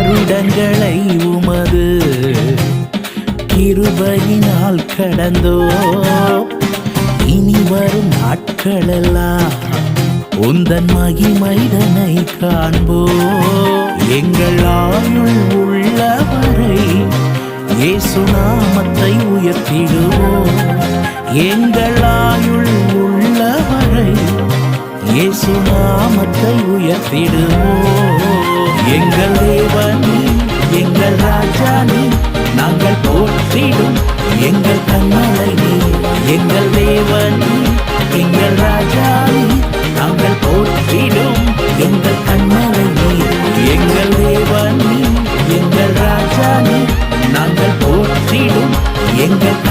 வருடங்களை உமது கிருபையினால் கடந்தோ. இனி வரும் நாட்களெல்லாம் உந்தன் மகிமைதனை காண்போ. எங்கள் ஆயுள் உள்ளவரை இயேசு நாமத்தை உயர்த்திடுவோம். எங்கள் ஆயுள் உள்ளவரை இயேசு நாமத்தை உயர்த்திடுவோம். எங்கள் தேவனே, எங்கள் ராஜானே, நாங்கள் போற்றிடும் எங்கள் கண்மலை நீ. எங்கள் தேவனே, எங்கள் ராஜானே, நாங்கள் போற்றிடும் எங்கள் கண்மலை நீ. எங்கள் தேவனே, எங்கள் ராஜானே, நாங்கள் போற்றிடும் எங்கள்